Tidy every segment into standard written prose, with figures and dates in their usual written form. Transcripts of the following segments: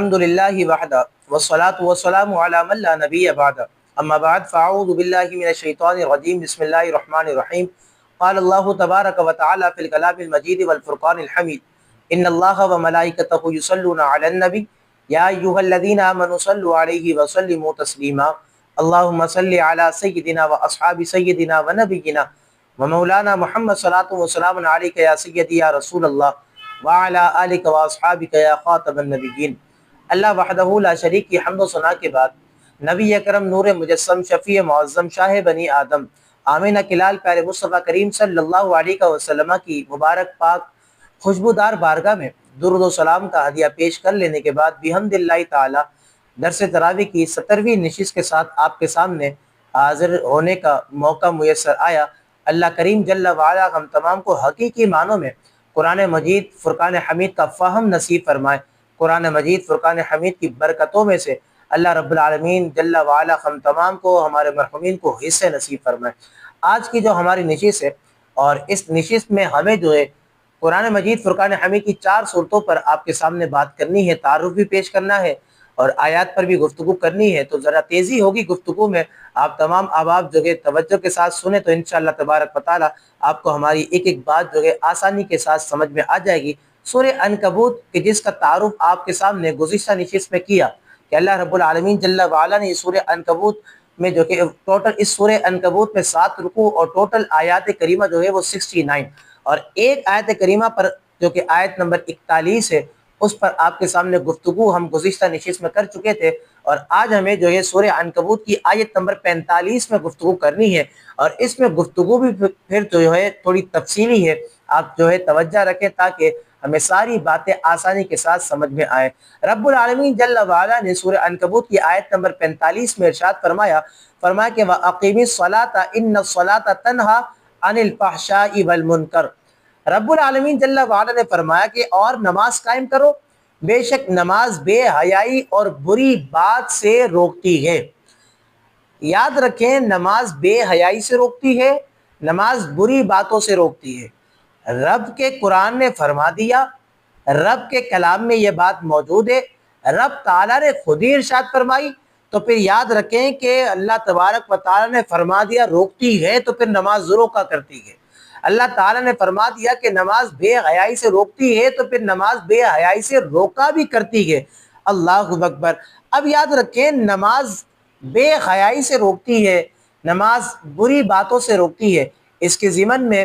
الحمد للہ وحدہ والصلاة والسلام علی من لا نبی بعد اما بعد فاعوذ باللہ من الشیطان الرجیم بسم اللہ الرحمن الرحیم قال اللہ تبارک و تعالی فی الکلام المجید والفرقان الحمید ان اللہ وملائکتہ یصلون علی النبی یا ایھا الذین آمنوا صلوا علیہ وسلموا تسلیما اللہم صل علی سیدنا و اصحاب سیدنا و نبینا و مولانا محمد صلاۃ و سلام علیک یا سیدی یا رسول اللہ وعلی آلک و اصحابک یا خاتم النبیین۔ اللہ وحدہ لا شریک کی حمد و ثنا کے بعد نبی اکرم نور مجسم شفیع معظم شاہ بنی آدم آمینہ کلال پیارے مصطفیٰ کریم صلی اللہ علیہ وسلم کی مبارک پاک خوشبودار بارگاہ میں درود و سلام کا ہدیہ پیش کر لینے کے بعد بحمد اللہ تعالی درس تراویح کی 70ویں نشست کے ساتھ آپ کے سامنے حاضر ہونے کا موقع میسر آیا۔ اللہ کریم جل وعلا ہم تمام کو حقیقی معنوں میں قرآن مجید فرقان حمید کا فہم نصیب فرمائے۔ قرآن مجید فرقان حمید کی برکتوں میں سے اللہ رب العالمین جل وعلا ہم تمام کو ہمارے مرحومین کو حصے نصیب فرمائے۔ آج کی جو ہماری نشست ہے اور اس نشست میں ہمیں جو ہے قرآن مجید فرقان حمید کی 4 صورتوں پر آپ کے سامنے بات کرنی ہے، تعارف بھی پیش کرنا ہے اور آیات پر بھی گفتگو کرنی ہے، تو ذرا تیزی ہوگی گفتگو میں، آپ تمام احباب جو ہے توجہ کے ساتھ سنیں تو انشاءاللہ تبارک و تعالی آپ کو ہماری ایک ایک بات جو ہے آسانی کے ساتھ سمجھ میں آ جائے گی۔ سورہ عنکبوت کہ جس کا تعارف آپ کے سامنے گزشتہ نشست میں کیا کہ اللہ رب العالمین جل وعلا نے سورہ عنکبوت میں جو کہ ٹوٹل اس سورہ عنکبوت میں 7 رکوع اور ٹوٹل آیات کریمہ جو ہے وہ 69 اور ایک آیت کریمہ پر جو کہ آیت نمبر 41 ہے اس پر آپ کے سامنے گفتگو ہم گزشتہ نشست میں کر چکے تھے، اور آج ہمیں جو ہے سورہ عنکبوت کی آیت نمبر 45 میں گفتگو کرنی ہے، اور اس میں گفتگو بھی پھر جو ہے تھوڑی تفصیلی ہے، آپ جو ہے توجہ رکھیں تاکہ ہمیں ساری باتیں آسانی کے ساتھ سمجھ میں آئیں۔ رب العالمین جل وعلا نے سورہ عنکبوت کی آیت نمبر 45 میں ارشاد فرمایا کہ وَأَقِیمِ الصَّلَاةَ إِنَّ الصَّلَاةَ تَنْہَا عَنِ الْفَحْشَاءِ وَالْمُنکَرِ۔ رب العالمین جل وعلا نے فرمایا کہ اور نماز قائم کرو، بے شک نماز بے حیائی اور بری بات سے روکتی ہے۔ یاد رکھیں، نماز بے حیائی سے روکتی ہے، نماز بری باتوں سے روکتی ہے۔ رب کے قرآن نے فرما دیا، رب کے کلام میں یہ بات موجود ہے، رب تعالیٰ نے خود ہی ارشاد فرمائی، تو پھر یاد رکھیں کہ اللہ تبارک و تعالیٰ نے فرما دیا روکتی ہے تو پھر نماز روکا کرتی ہے۔ اللہ تعالیٰ نے فرما دیا کہ نماز بے حیائی سے روکتی ہے تو پھر نماز بے حیائی سے روکا بھی کرتی ہے۔ اللہ اکبر۔ اب یاد رکھیں، نماز بے حیائی سے روکتی ہے، نماز بری باتوں سے روکتی ہے۔ اس کے ضمن میں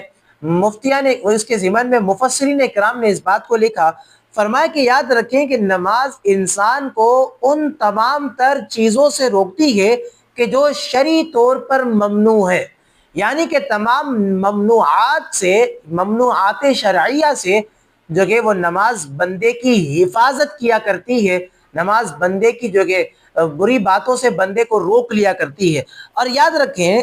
مفسرین کرام نے اس بات کو لکھا، فرمایا کہ یاد رکھیں کہ نماز انسان کو ان تمام تر چیزوں سے روکتی ہے کہ جو شرعی طور پر ممنوع ہے، یعنی کہ تمام ممنوعات شرعیہ سے جو کہ وہ نماز بندے کی حفاظت کیا کرتی ہے، نماز بندے کی جو کہ بری باتوں سے بندے کو روک لیا کرتی ہے۔ اور یاد رکھیں،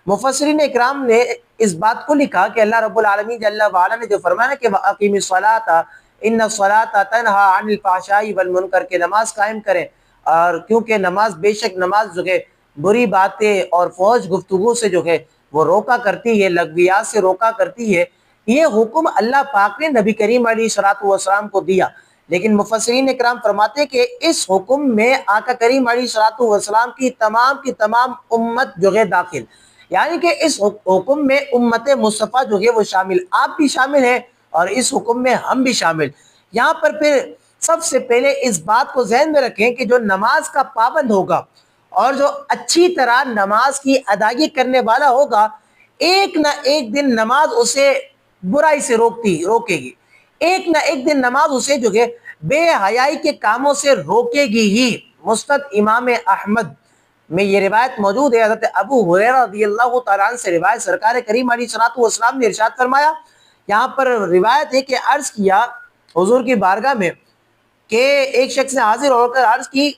مفسرین اکرام نے اس بات کو لکھا کہ اللہ رب العالمین جل وعلا نے جو فرمایا کہ وَأَقِیمِ الصَّلَاةَ إِنَّ الصَّلَاةَ تَنْہَا عَنِ الْفَحْشَاءِ وَالْمُنکَرِ کہ نماز قائم کریں، اور کیونکہ بے شک نماز جو ہے بری باتیں اور فحش گفتگو سے جو ہے وہ روکا کرتی ہے، لغویات سے روکا کرتی ہے۔ یہ حکم اللہ پاک نے نبی کریم علیہ الصلوۃ والسلام کو دیا، لیکن مفسرین اکرام فرماتے ہیں کہ اس حکم میں آقا کریم علیہ الصلوۃ والسلام کی تمام امت جو ہے داخل، یعنی کہ اس حکم میں امت مصطفیٰ جو ہے وہ شامل، آپ بھی شامل ہیں اور اس حکم میں ہم بھی شامل۔ یہاں پر پھر سب سے پہلے اس بات کو ذہن میں رکھیں کہ جو نماز کا پابند ہوگا اور جو اچھی طرح نماز کی ادائیگی کرنے والا ہوگا، ایک نہ ایک دن نماز اسے برائی سے روکے گی، ایک نہ ایک دن نماز اسے جو کہ بے حیائی کے کاموں سے روکے گی ہی۔ مسند امام احمد میں یہ روایت موجود ہے، حضرت ابو ہریرہ رضی اللہ تعالیٰ عنہ سے روایت، سرکار کریم علیہ الصلوۃ والسلام نے ارشاد فرمایا، یہاں پر روایت ہے کہ عرض کیا حضور کی بارگاہ میں کہ ایک شخص نے حاضر ہو کر عرض کی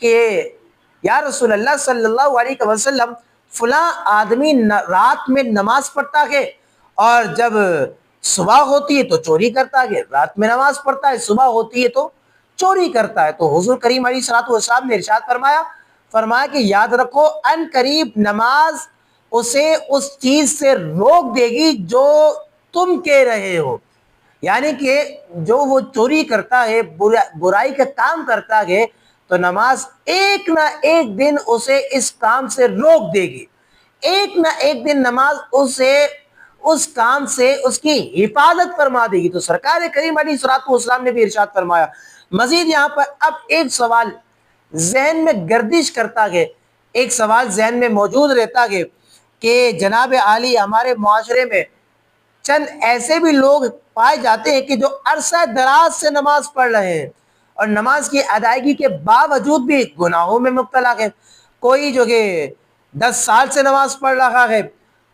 کہ یا رسول اللہ صلی اللہ علیہ وسلم، فلاں آدمی رات میں نماز پڑھتا ہے اور جب صبح ہوتی ہے تو چوری کرتا ہے، رات میں نماز پڑھتا ہے، صبح ہوتی ہے تو چوری کرتا ہے۔ تو حضور کریم علیہ الصلوۃ والسلام نے ارشاد فرمایا کہ یاد رکھو، ان قریب نماز اسے اس چیز سے روک دے گی جو تم کہہ رہے ہو، یعنی کہ جو وہ چوری کرتا ہے، برائی کا کام کرتا ہے، تو نماز ایک نہ ایک دن اسے اس کام سے روک دے گی، ایک نہ ایک دن نماز اسے اس کام سے اس کی حفاظت فرما دے گی۔ تو سرکار کریم علیہ الصلوۃ والسلام نے بھی ارشاد فرمایا۔ مزید یہاں پر اب ایک سوال ذہن میں گردش کرتا ہے، ایک سوال ذہن میں موجود رہتا ہے کہ جناب عالی، ہمارے معاشرے میں چند ایسے بھی لوگ پائے جاتے ہیں کہ جو عرصہ دراز سے نماز پڑھ رہے ہیں اور نماز کی ادائیگی کے باوجود بھی گناہوں میں مبتلا ہے۔ کوئی جو کہ 10 سال سے نماز پڑھ رہا ہے،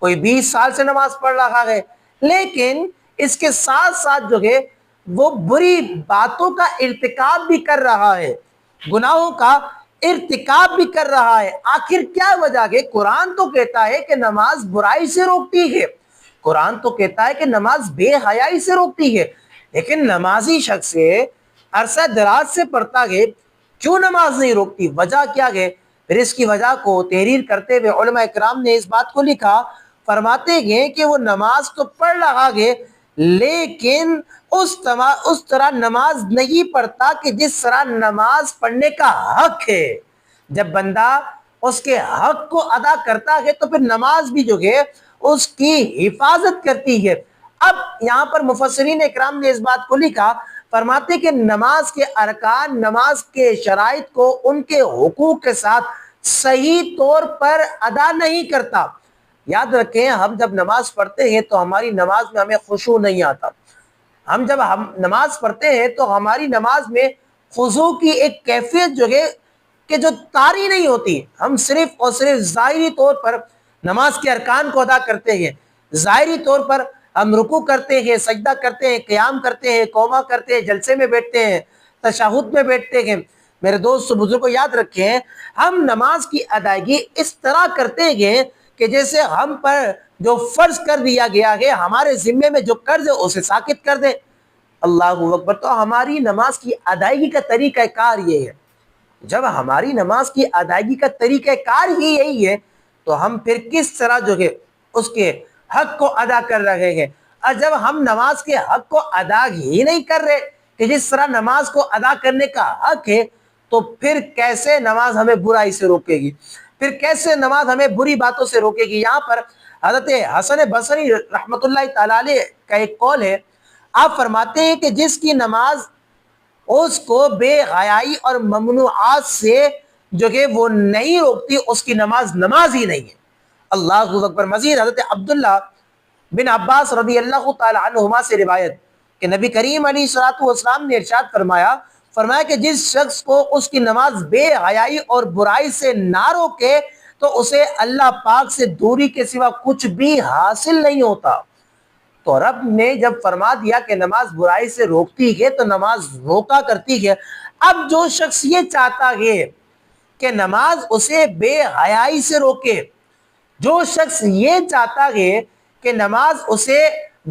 کوئی 20 سال سے نماز پڑھ رہا ہے، لیکن اس کے ساتھ ساتھ جو ہے وہ بری باتوں کا ارتکاب بھی کر رہا ہے، گناہوں کا ارتکاب بھی کر رہا ہے۔ آخر کیا وجہ ہے؟ قرآن تو کہتا ہے کہ نماز برائی سے روکتی ہے، قرآن تو کہتا ہے کہ نماز بے حیائی سے روکتی ہے، لیکن نمازی شخص سے عرصہ دراز سے پڑھتا ہے، کیوں نماز نہیں روکتی؟ وجہ کیا ہے؟ پھر اس کی وجہ کو تحریر کرتے ہوئے علماء کرام نے اس بات کو لکھا، فرماتے ہیں کہ وہ نماز تو پڑھ رہا ہے لیکن اس طرح نماز نہیں پڑھتا کہ جس طرح نماز پڑھنے کا حق ہے۔ جب بندہ اس کے حق کو ادا کرتا ہے تو پھر نماز بھی جو ہے اس کی حفاظت کرتی ہے۔ اب یہاں پر مفسرین اکرام نے اس بات کو لکھا، فرماتے کہ نماز کے ارکان، نماز کے شرائط کو ان کے حقوق کے ساتھ صحیح طور پر ادا نہیں کرتا۔ یاد رکھیں، ہم جب نماز پڑھتے ہیں تو ہماری نماز میں ہمیں خشوع نہیں آتا۔ ہم جب نماز پڑھتے ہیں تو ہماری نماز میں خضوع کی ایک کیفیت جو ہے کہ جو طاری نہیں ہوتی، ہم صرف اور صرف ظاہری طور پر نماز کے ارکان کو ادا کرتے ہیں، ظاہری طور پر ہم رکوع کرتے ہیں، سجدہ کرتے ہیں، قیام کرتے ہیں، قوما کرتے ہیں، جلسے میں بیٹھتے ہیں، تشہد میں بیٹھتے ہیں۔ میرے دوست بزرگوں یاد رکھیں، ہم نماز کی ادائیگی اس طرح کرتے ہیں کہ جیسے ہم پر جو فرض کر دیا گیا ہے، ہمارے ذمے میں جو قرض ہے اسے ساقط کر دیں۔ اللہ اکبر۔ تو ہماری نماز کی ادائیگی کا طریقہ کار یہ ہے۔ جب ہماری نماز کی ادائیگی کا طریقہ کار ہی یہی ہے تو ہم پھر کس طرح جو ہے اس کے حق کو ادا کر رہے ہیں؟ اور جب ہم نماز کے حق کو ادا ہی نہیں کر رہے کہ جس طرح نماز کو ادا کرنے کا حق ہے، تو پھر کیسے نماز ہمیں برائی سے روکے گی؟ پھر کیسے نماز ہمیں بری باتوں سے روکے گی؟ یہاں پر حضرت حسن بصری رحمۃ اللہ تعالی علیہ کا ایک قول ہے، آپ فرماتے ہیں کہ جس کی نماز اس کو بے حیائی اور ممنوعات سے جو کہ وہ نہیں روکتی، اس کی نماز نماز ہی نہیں ہے۔ اللہ اکبر۔ مزید حضرت عبداللہ بن عباس رضی اللہ تعالی عنہما سے روایت کہ نبی کریم علیہ الصلوۃ والسلام نے ارشاد فرمایا کہ جس شخص کو اس کی نماز بے حیائی اور برائی سے نہ روکے تو اسے اللہ پاک سے دوری کے سوا کچھ بھی حاصل نہیں ہوتا۔ تو رب نے جب فرما دیا کہ نماز برائی سے روکتی ہے تو نماز روکا کرتی ہے۔ اب جو شخص یہ چاہتا ہے کہ نماز اسے بے حیائی سے روکے، جو شخص یہ چاہتا ہے کہ نماز اسے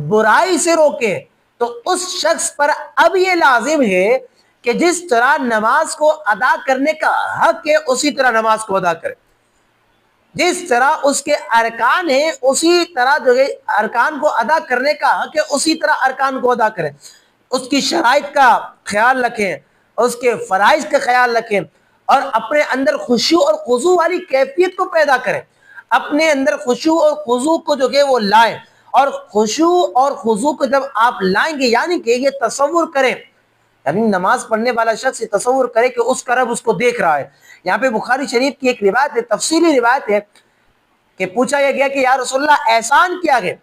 برائی سے روکے، تو اس شخص پر اب یہ لازم ہے کہ جس طرح نماز کو ادا کرنے کا حق ہے اسی طرح نماز کو ادا کرے، جس طرح اس کے ارکان ہیں اسی طرح جو ہے ارکان کو ادا کرنے کا حق ہے اسی طرح ارکان کو ادا کریں، اس کی شرائط کا خیال رکھیں، اس کے فرائض کا خیال رکھیں، اور اپنے اندر خشوع اور خضوع والی کیفیت کو پیدا کریں، اپنے اندر خشوع اور خضوع کو جو کہ وہ لائیں۔ اور خشوع اور خضوع کو جب آپ لائیں گے، یعنی کہ یہ تصور کریں، یعنی نماز پڑھنے والا شخص یہ تصور کرے کہ اس کا رب اس کو دیکھ رہا ہے۔ یہاں پہ بخاری شریف کی ایک روایت ہے، تفصیلی روایت ہے، کہ پوچھا یہ گیا کہ یا رسول اللہ احسان کیا ہے؟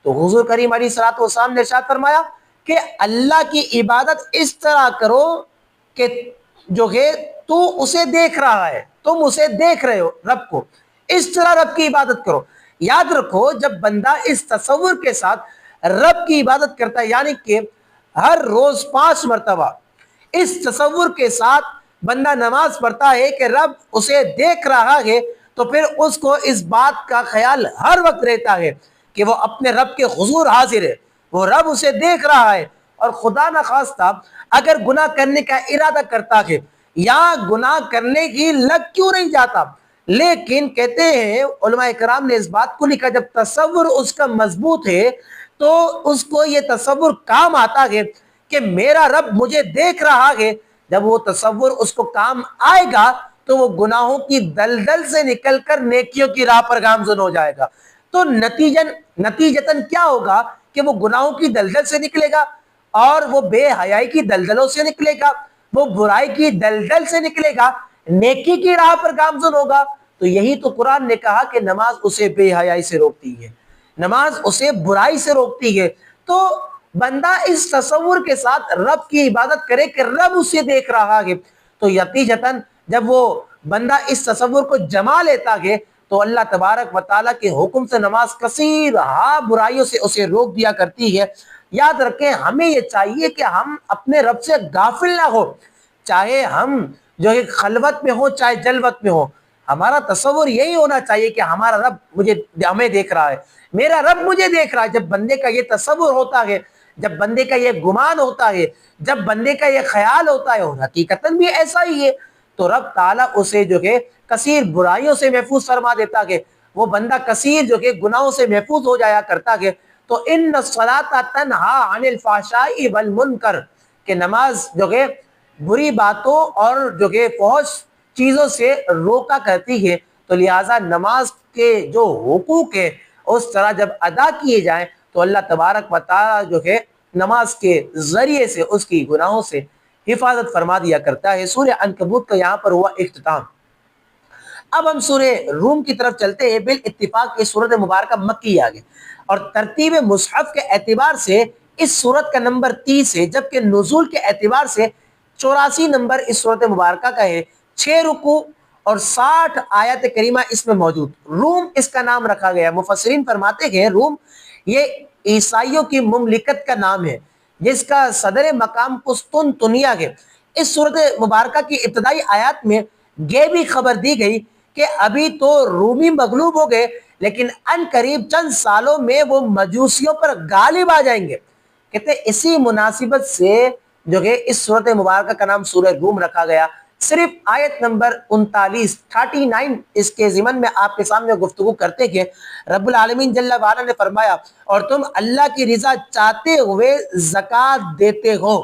تو حضور کریم علیہ الصلوۃ والسلام نے ارشاد فرمایا کہ اللہ کی عبادت اس طرح کرو کہ جو ہے تو اسے دیکھ رہا ہے، تم اسے دیکھ رہے ہو رب کو، اس طرح رب کی عبادت کرو۔ یاد رکھو، جب بندہ اس تصور کے ساتھ رب کی عبادت کرتا ہے، یعنی کہ ہر روز 5 مرتبہ اس تصور کے ساتھ بندہ نماز پڑھتا ہے کہ رب اسے دیکھ رہا ہے، تو پھر اس کو اس بات کا خیال ہر وقت رہتا ہے کہ وہ اپنے رب کے حضور حاضر ہے، وہ رب اسے دیکھ رہا ہے۔ اور خدا نخواستہ اگر گناہ کرنے کا ارادہ کرتا ہے یا گناہ کرنے کی لگ کیوں نہیں جاتا، لیکن کہتے ہیں علماء کرام نے اس بات کو لکھا، جب تصور اس کا مضبوط ہے تو اس کو یہ تصور کام آتا ہے کہ میرا رب مجھے دیکھ رہا ہے، جب وہ تصور اس کو کام آئے گا تو وہ گناہوں کی دلدل سے نکل کر نیکیوں کی راہ پر گامزن ہو جائے گا۔ تو نتیجتاً کیا ہوگا کہ وہ گناہوں کی دلدل سے نکلے گا اور وہ بے حیائی کی دلدلوں سے نکلے گا، وہ برائی کی دلدل سے نکلے گا، نیکی کی راہ پر گامزن ہوگا۔ تو یہی تو قرآن نے کہا کہ نماز اسے بے حیائی سے روکتی ہے، نماز اسے برائی سے روکتی ہے۔ تو بندہ اس تصور کے ساتھ رب کی عبادت کرے کہ رب اسے دیکھ رہا ہے، تو نتیجتاً جب وہ بندہ اس تصور کو جما لیتا ہے تو اللہ تبارک و تعالیٰ کے حکم سے نماز کثیر برائیوں سے اسے روک دیا کرتی ہے۔ یاد رکھیں، ہمیں یہ چاہیے کہ ہم اپنے رب سے غافل نہ ہو، چاہے ہم جو ایک خلوت میں ہو چاہے جلوت میں ہو، ہمارا تصور یہی ہونا چاہیے کہ ہمارا رب ہمیں دیکھ رہا ہے، میرا رب مجھے دیکھ رہا ہے۔ جب بندے کا یہ تصور ہوتا ہے، جب بندے کا یہ گمان ہوتا ہے، جب بندے کا یہ خیال ہوتا ہے، اور حقیقتاً بھی ایسا ہی ہے، تو رب تعالیٰ اسے جو کہ کثیر برائیوں سے محفوظ فرما دیتا ہے، وہ بندہ کثیر جو کہ گناہوں سے محفوظ ہو جایا کرتا ہے۔ تو ان الصلاۃ تنہا عن الفحشاء والمنکر، کہ نماز جو کہ بری باتوں اور جو کہ فحش چیزوں سے روکا کرتی ہے۔ تو لہٰذا نماز کے جو حقوق ہیں اس طرح جب ادا کیے جائیں تو اللہ تبارک و تعالیٰ جو ہے نماز کے ذریعے سے اس کی گناہوں سے حفاظت فرما دیا کرتا ہے۔ سورہ عنکبوت کا یہاں پر ہوا اختتام۔ اب ہم سورہ روم کی طرف چلتے ہیں۔ بالاتفاق یہ سورت مبارکہ مکی آگے، اور ترتیب مصحف کے اعتبار سے اس سورت کا نمبر 30 ہے، جبکہ نزول کے اعتبار سے 84 نمبر اس سورت مبارکہ کا ہے۔ 6 رکوع اور 60 آیات کریمہ اس میں موجود۔ روم اس کا نام رکھا گیا، مفسرین فرماتے ہیں روم یہ عیسائیوں کی مملکت کا نام ہے جس کا صدر مقام قسطنطنیہ ہے۔ اس سورت مبارکہ کی ابتدائی آیات میں یہ بھی خبر دی گئی کہ ابھی تو رومی مغلوب ہو گئے، لیکن ان قریب چند سالوں میں وہ مجوسیوں پر غالب آ جائیں گے۔ کہتے ہیں اسی مناسبت سے جو کہ اس سورت مبارکہ کا نام سورہ روم رکھا گیا۔ صرف آیت نمبر 39 اس کے ضمن میں آپ کے سامنے گفتگو کرتے کہ رب العالمین جل وعلا نے فرمایا اور تم اللہ کی رضا چاہتے ہوئے زکوٰۃ دیتے ہو،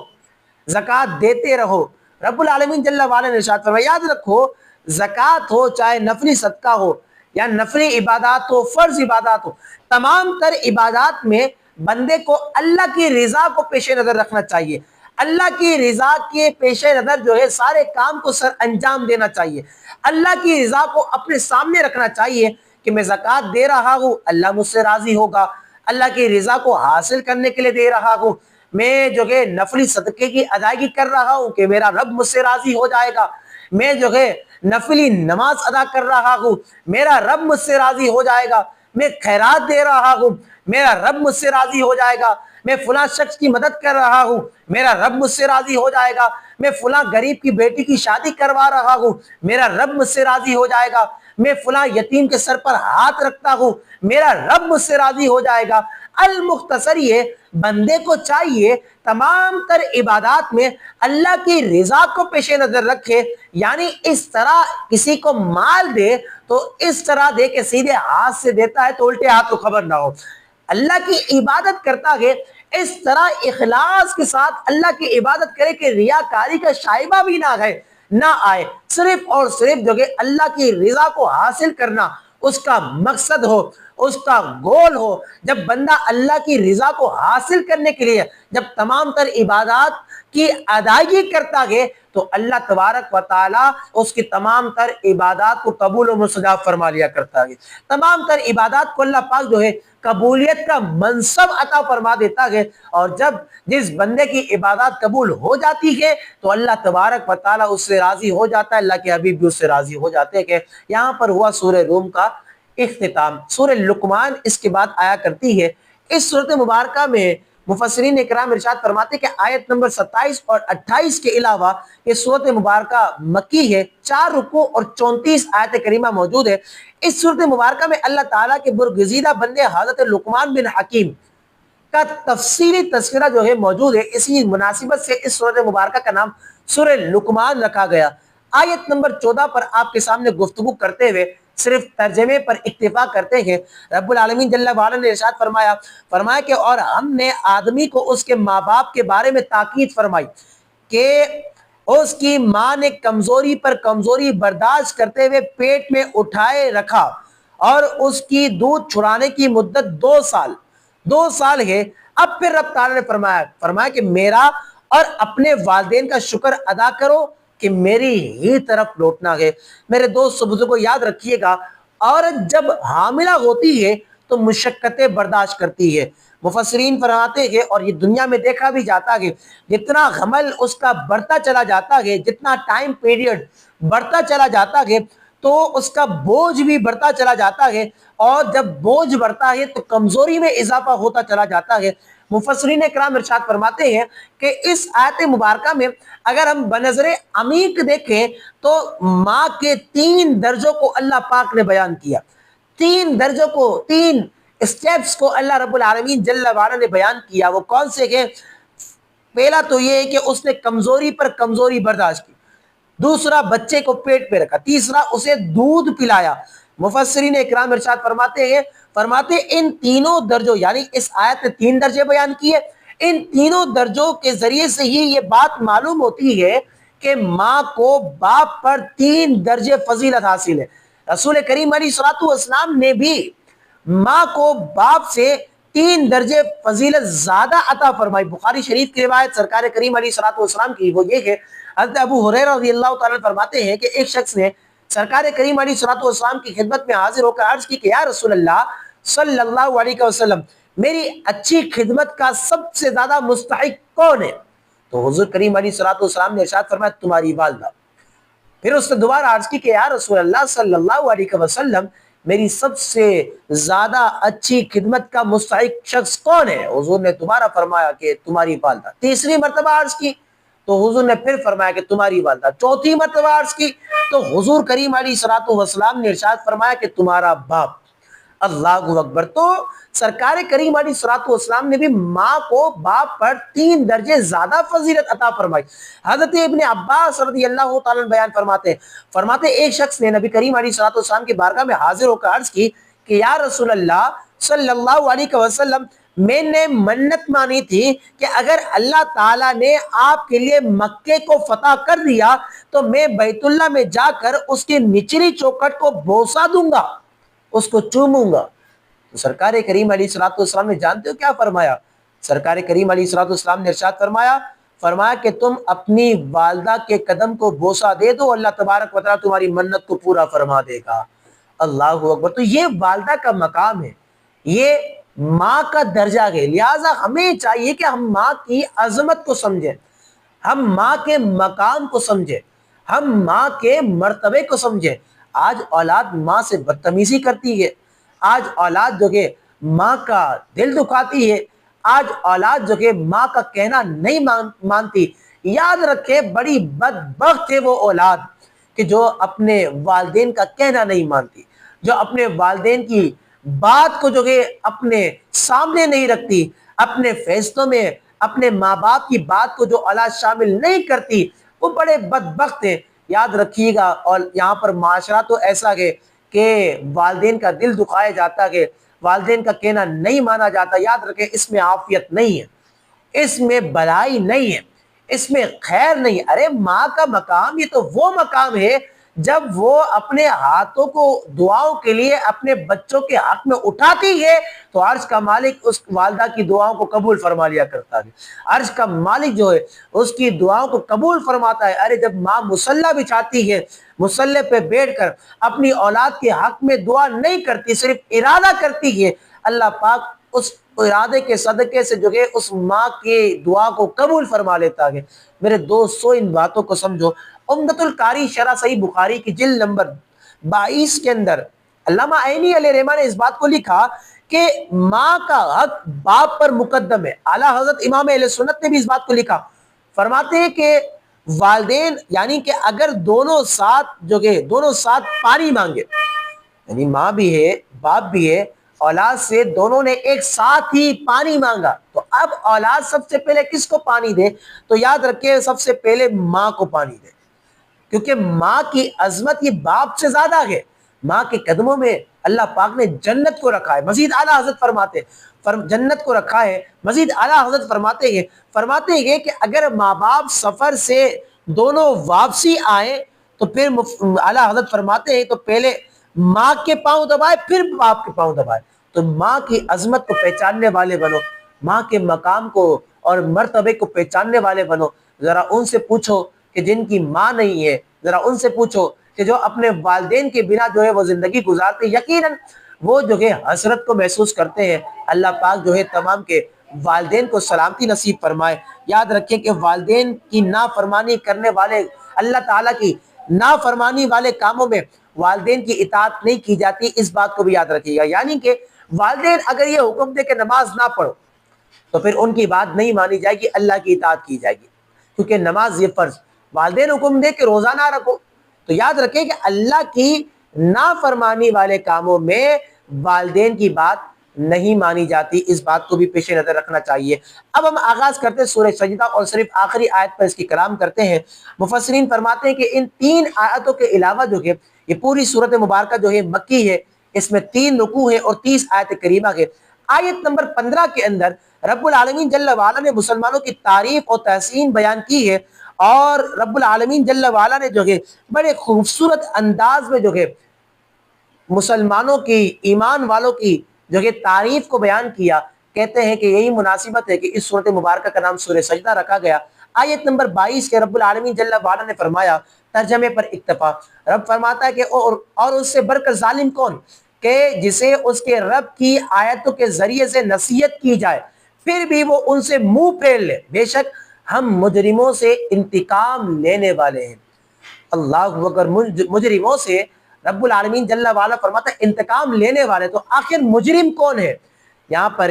زکوٰۃ دیتے رہو۔ رب العالمین جل وعلا نے ارشاد فرمایا، یاد رکھو زکوٰۃ ہو چاہے نفلی صدقہ ہو یا نفلی عبادات ہو، فرض عبادات ہو، تمام تر عبادات میں بندے کو اللہ کی رضا کو پیش نظر رکھنا چاہیے۔ اللہ کی رضا کے پیش نظر جو ہے سارے کام کو سر انجام دینا چاہیے۔ اللہ کی رضا کو اپنے سامنے رکھنا چاہیے کہ میں زکوٰۃ دے رہا ہوں، اللہ مجھ سے راضی ہوگا۔ اللہ کی رضا کو حاصل کرنے کے لیے دے رہا ہوں، میں جو کہ نفلی صدقے کی ادائیگی کر رہا ہوں کہ میرا رب مجھ سے راضی ہو جائے گا۔ میں جو ہے نفلی نماز ادا کر رہا ہوں، میرا رب مجھ سے راضی ہو جائے گا۔ میں خیرات دے رہا ہوں، میرا رب مجھ سے راضی ہو جائے گا۔ میں فلاں شخص کی مدد کر رہا ہوں، میرا رب مجھ سے راضی ہو جائے گا۔ میں فلاں غریب کی بیٹی کی شادی کروا رہا ہوں، میرا رب مجھ سے راضی ہو جائے گا۔ میں فلاں یتیم کے سر پر ہاتھ رکھتا ہوں، میرا رب مجھ سے راضی ہو جائے گا۔ المختصر یہ بندے کو چاہیے تمام تر عبادات میں اللہ کی رضا کو پیش نظر رکھے، یعنی اس طرح کسی کو مال دے تو اس طرح دے کہ سیدھے ہاتھ سے دیتا ہے تو الٹے ہاتھ کو خبر نہ ہو۔ اللہ کی عبادت کرتا ہے اس طرح اخلاص کے ساتھ اللہ کی عبادت کرے کہ ریاکاری کا شائبہ بھی نہ آئے، صرف اور صرف جو کہ اللہ کی رضا کو حاصل کرنا اس کا مقصد ہو، اس کا گول ہو۔ جب بندہ اللہ کی رضا کو حاصل کرنے کے لیے جب تمام تر عبادات کی ادائیگی کرتا ہے تو اللہ تبارک و تعالی اس کی تمام تر عبادات کو قبول و مستجاب فرما لیا کرتا ہے۔ تمام تر عبادات کو اللہ پاک جو ہے قبولیت کا منصب عطا فرما دیتا ہے، اور جب جس بندے کی عبادات قبول ہو جاتی ہے تو اللہ تبارک و تعالی اس سے راضی ہو جاتا ہے، اللہ کے حبیب بھی اس سے راضی ہو جاتے ہیں۔ کہ یہاں پر ہوا سورہ روم کا اختتام۔ سورہ لقمان اس کے بعد آیا کرتی ہے۔ اس سورت مبارکہ میں مفسرین اکرام ارشاد فرماتے کہ آیت نمبر 27 اور 28 کے علاوہ یہ سورت مبارکہ مکی ہے۔ 4 رکوع اور 34 آیت کریمہ موجود ہے۔ اس سورت مبارکہ میں اللہ تعالیٰ کے برگزیدہ بندے حضرت لقمان بن حکیم کا تفصیلی تذکرہ جو ہے موجود ہے۔ اسی مناسبت سے اس سورت مبارکہ کا نام سورہ لقمان رکھا گیا۔ آیت نمبر 14 پر آپ کے سامنے گفتگو کرتے ہوئے صرف ترجمے پر اکتفا کرتے ہیں۔ رب العالمین جل وعلا نے ارشاد فرمایا کہ اور ہم نے آدمی کو اس کے ماں باپ کے بارے میں تاکید فرمائی کہ اس کی ماں نے کمزوری پر کمزوری برداشت کرتے ہوئے پیٹ میں اٹھائے رکھا اور اس کی دودھ چھڑانے کی مدت 2 سال ہے۔ اب پھر رب تعالیٰ نے فرمایا کہ میرا اور اپنے والدین کا شکر ادا کرو کہ میری ہی طرف لوٹنا ہے۔ میرے دوست بزرگوں یاد رکھیے گا، عورت جب حاملہ ہوتی ہے تو مشقتیں برداشت کرتی ہے۔ مفسرین فرماتے ہیں اور یہ دنیا میں دیکھا بھی جاتا ہے، جتنا حمل اس کا بڑھتا چلا جاتا ہے، جتنا ٹائم پیریڈ بڑھتا چلا جاتا ہے تو اس کا بوجھ بھی بڑھتا چلا جاتا ہے، اور جب بوجھ بڑھتا ہے تو کمزوری میں اضافہ ہوتا چلا جاتا ہے۔ مفسرین کرام ارشاد فرماتے ہیں کہ اس آیت مبارکہ میں اگر ہم بنظر عمیق دیکھیں تو ماں کے 3 درجوں کو اللہ پاک نے بیان کیا، 3 درجوں کو، 3 اسٹیپس کو اللہ رب العالمین جل وعلا نے بیان کیا۔ وہ کون سے ہیں؟ پہلا تو یہ ہے کہ اس نے کمزوری پر کمزوری برداشت کی، دوسرا بچے کو پیٹ پہ رکھا، تیسرا اسے دودھ پلایا۔ مفسرین اکرام ارشاد فرماتے ان تینوں درجوں، یعنی اس آیت نے 3 درجے بیان کیے، ان تینوں درجوں کے ذریعے سے ہی یہ بات معلوم ہوتی ہے کہ ماں کو باپ پر 3 درجے فضیلت حاصل ہے۔ رسول کریم علیہ الصلوۃ والسلام نے بھی ماں کو باپ سے 3 درجے فضیلت زیادہ عطا فرمائی۔ بخاری شریف کی روایت سرکار کریم علیہ الصلوۃ والسلام کی وہ یہ ہے، حضرت ابو ہریرہ رضی اللہ تعالیٰ فرماتے ہیں کہ ایک شخص نے سرکار کریم علیہ الصلوۃ والسلام کی خدمت میں حاضر ہو کر عرض کی کہ یا رسول اللہ صلی اللہ علیہ وسلم، میری اچھی خدمت کا سب سے زیادہ مستحق کون ہے؟ تو حضور کریم علیہ الصلوۃ والسلام نے ارشاد فرمایا تمہاری والدہ۔ پھر اس نے دوبارہ عرض کی کہ یا رسول اللہ صلی اللہ علیہ وسلم، میری سب سے زیادہ اچھی خدمت کا مستحق شخص کون ہے؟ حضور نے دوبارہ فرمایا کہ تمہاری والدہ۔ تیسری مرتبہ عرض کی تو حضور نے پھر فرمایا کہ تمہاری والدہ۔ چوتھی مرتبہ عرض کی تو حضور کریم علیہ الصلوۃ والسلام نے ارشاد فرمایا کہ تمہارا باپ۔ اللہ اکبر۔ تو سرکار کریم علیہ الصلوۃ والسلام نے بھی ماں کو باپ پر 3 درجے زیادہ فضیلت عطا فرمائی۔ حضرت ابن عباس رضی اللہ تعالیٰ بیان فرماتے ایک شخص نے نبی کریم علیہ الصلوۃ والسلام کی بارگاہ میں حاضر ہو کر عرض کی کہ یا رسول اللہ صلی اللہ علیہ وسلم، میں نے منت مانی تھی کہ اگر اللہ تعالیٰ نے آپ کے لیے مکے کو فتح کر دیا تو میں بیت اللہ میں جا کر اس کی نچلی چوکھٹ کو بوسہ دوں گا، اس کو چوموں گا۔ تو سرکار کریم علیہ الصلوۃ والسلام نے جانتے ہو کیا فرمایا؟ سرکار کریم علیہ الصلوۃ والسلام نے ارشاد فرمایا کہ تم اپنی والدہ کے قدم کو بوسہ دے دو، اللہ تبارک و تعالیٰ تمہاری منت کو پورا فرما دے گا۔ اللہ اکبر۔ تو یہ والدہ کا مقام ہے، یہ ماں کا درجہ ہے، لہٰذا ہمیں چاہیے کہ ہم ماں کی عظمت کو سمجھیں، ہم ماں کے مقام کو سمجھیں، ہم ماں کے مرتبے کو سمجھیں۔ آج اولاد ماں سے بدتمیزی کرتی ہے، آج اولاد جو کہ ماں کا دل دکھاتی ہے، آج اولاد جو کہ ماں کا کہنا نہیں مانتی۔ یاد رکھے بڑی بدبخت ہے وہ اولاد کہ جو اپنے والدین کا کہنا نہیں مانتی، جو اپنے والدین کی بات کو جو کہ اپنے سامنے نہیں رکھتی، اپنے فیصلوں میں اپنے ماں باپ کی بات کو جو اولاد شامل نہیں کرتی، وہ بڑے بدبخت ہیں۔ یاد رکھیے گا، اور یہاں پر معاشرہ تو ایسا ہے کہ والدین کا دل دکھایا جاتا ہے، والدین کا کہنا نہیں مانا جاتا۔ یاد رکھیں اس میں عافیت نہیں ہے، اس میں بھلائی نہیں ہے، اس میں خیر نہیں۔ ارے ماں کا مقام یہ تو وہ مقام ہے جب وہ اپنے ہاتھوں کو دعاؤں کے لیے اپنے بچوں کے حق میں اٹھاتی ہے تو عرش کا مالک اس والدہ کی دعاؤں کو قبول فرما لیا کرتا ہے۔ عرش کا مالک جو ہے اس کی دعاؤں کو قبول فرماتا ہے۔ ارے جب ماں مصلی بچھاتی ہے، مصلی پہ بیٹھ کر اپنی اولاد کے حق میں دعا نہیں کرتی، صرف ارادہ کرتی ہے، اللہ پاک اس ارادے کے صدقے سے جو ہے اس ماں کی دعا کو قبول فرما لیتا ہے۔ میرے دوستو ان باتوں کو سمجھو۔ عمدۃ القاری شرح صحیح بخاری کی جلد نمبر 22 کے اندر علامہ عینی علیہ رحمہ نے اس بات کو لکھا کہ ماں کا حق باپ پر مقدم ہے۔ اعلیٰ حضرت امام اہل سنت نے بھی اس بات کو لکھا، فرماتے ہیں کہ والدین یعنی کہ اگر دونوں ساتھ پانی مانگے، یعنی ماں بھی ہے باپ بھی ہے، اولاد سے دونوں نے ایک ساتھ ہی پانی مانگا تو اب اولاد سب سے پہلے کس کو پانی دے؟ تو یاد رکھے سب سے پہلے ماں کو پانی دے، کیونکہ ماں کی عظمت یہ باپ سے زیادہ ہے۔ ماں کے قدموں میں اللہ پاک نے جنت کو رکھا ہے۔ مزید اعلیٰ حضرت فرماتے جنت کو رکھا ہے، مزید اعلیٰ حضرت فرماتے ہیں کہ اگر ماں باپ سفر سے دونوں واپسی آئیں تو پھر اعلیٰ حضرت فرماتے ہیں تو پہلے ماں کے پاؤں دبائے پھر باپ کے پاؤں دبائے۔ تو ماں کی عظمت کو پہچاننے والے بنو، ماں کے مقام کو اور مرتبے کو پہچاننے والے بنو۔ ذرا ان سے پوچھو کہ جن کی ماں نہیں ہے، ذرا ان سے پوچھو کہ جو اپنے والدین کے بنا جو ہے وہ زندگی گزارتے، یقیناً وہ جو ہے حسرت کو محسوس کرتے ہیں۔ اللہ پاک جو ہے تمام کے والدین کو سلامتی نصیب فرمائے۔ یاد رکھیں کہ والدین کی نافرمانی کرنے والے، اللہ تعالیٰ کی نافرمانی والے کاموں میں والدین کی اطاعت نہیں کی جاتی، اس بات کو بھی یاد رکھیے گا۔ یعنی کہ والدین اگر یہ حکم دے کہ نماز نہ پڑھو تو پھر ان کی بات نہیں مانی جائے گی، اللہ کی اطاعت کی جائے گی، کیونکہ نماز یہ فرض۔ والدین حکم دے کہ روزہ نہ رکھو تو یاد رکھیں کہ اللہ کی نافرمانی والے کاموں میں والدین کی بات نہیں مانی جاتی، اس بات کو بھی پیش نظر رکھنا چاہیے۔ اب ہم آغاز کرتے ہیں سورہ سجدہ اور صرف آخری آیت پر اس کی کلام کرتے ہیں۔ مفسرین فرماتے ہیں کہ ان 3 آیتوں کے علاوہ جو ہے یہ پوری سورت مبارکہ جو ہے مکی ہے، اس میں 3 رکوع ہے اور 30 آیت کریمہ ہے۔ آیت نمبر 15 کے اندر رب العالمین جل وعلا نے مسلمانوں کی تعریف اور تحسین بیان کی ہے، اور رب العالمین جل وعلا نے جو ہے بڑے خوبصورت انداز میں جو ہے مسلمانوں کی، ایمان والوں کی جو کہ تعریف کو بیان کیا۔ کہتے ہیں کہ یہی مناسبت ہے کہ اس سورت مبارکہ کا نام سورہ سجدہ رکھا گیا۔ آیت نمبر 22 کے رب العالمین جل وعلا نے فرمایا، ترجمے پر اکتفا، رب فرماتا ہے کہ اور اس سے بڑھ کر ظالم کون کہ جسے اس کے رب کی آیتوں کے ذریعے سے نصیحت کی جائے پھر بھی وہ ان سے منہ پھیر لے، بے شک ہم مجرموں سے انتقام لینے والے ہیں۔ اللہ اکبر، مجرموں سے رب العالمین جل وعلا فرماتا ہے انتقام لینے والے، تو آخر مجرم کون ہے؟ یہاں پر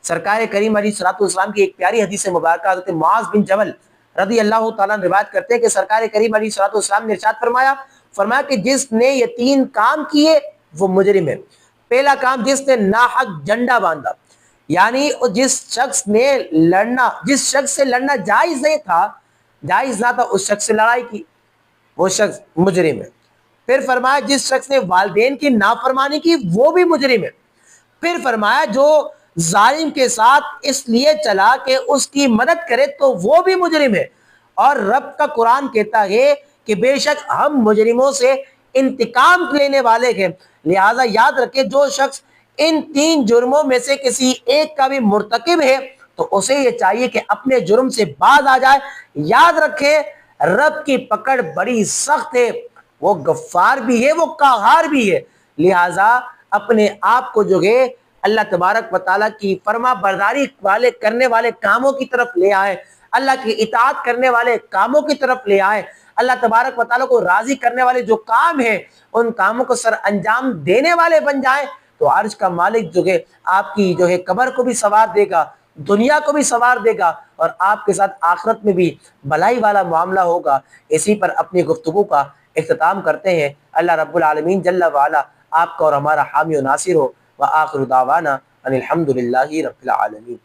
سرکار کریم علیہ الصلوۃ والسلام کی ایک پیاری حدیث مبارکہ حضرت معاذ بن جبل رضی اللہ تعالیٰ روایت کرتے ہیں کہ سرکار کریم علیہ الصلوۃ والسلام نے ارشاد فرمایا کہ جس نے یہ 3 کام کیے وہ مجرم ہے۔ پہلا کام، جس نے ناحق جھنڈا باندھا، یعنی جس شخص سے لڑنا جائز نہ تھا اس شخص سے لڑائی کی، وہ شخص مجرم ہے۔ پھر فرمایا جس شخص نے والدین کی نافرمانی کی وہ بھی مجرم ہے۔ پھر فرمایا جو ظالم کے ساتھ اس لیے چلا کہ اس کی مدد کرے تو وہ بھی مجرم ہے۔ اور رب کا قرآن کہتا ہے کہ بے شک ہم مجرموں سے انتقام لینے والے ہیں۔ لہذا یاد رکھے جو شخص ان 3 جرموں میں سے کسی ایک کا بھی مرتکب ہے تو اسے یہ چاہیے کہ اپنے جرم سے باز آ جائے۔ یاد رکھے رب کی پکڑ بڑی سخت ہے، وہ غفار بھی ہے، وہ قہار بھی ہے۔ لہٰذا اپنے آپ کو جو ہے اللہ تبارک و تعالیٰ کی فرما برداری والے کرنے والے کاموں کی طرف لے آئے، اللہ کی اطاعت کرنے والے کاموں کی طرف لے آئے، اللہ تبارک و تعالیٰ کو راضی کرنے والے جو کام ہیں ان کاموں کو سر انجام دینے والے بن جائیں، تو عرش کا مالک جو ہے آپ کی جو ہے قبر کو بھی سنوار دے گا، دنیا کو بھی سنوار دے گا، اور آپ کے ساتھ آخرت میں بھی بھلائی والا معاملہ ہوگا۔ اسی پر اپنی گفتگو کا اختتام کرتے ہیں۔ اللہ رب العالمین جل وعلا آپ کا اور ہمارا حامی و ناصر ہو۔ وآخر دعوانا ان الحمد للہ رب العالمین۔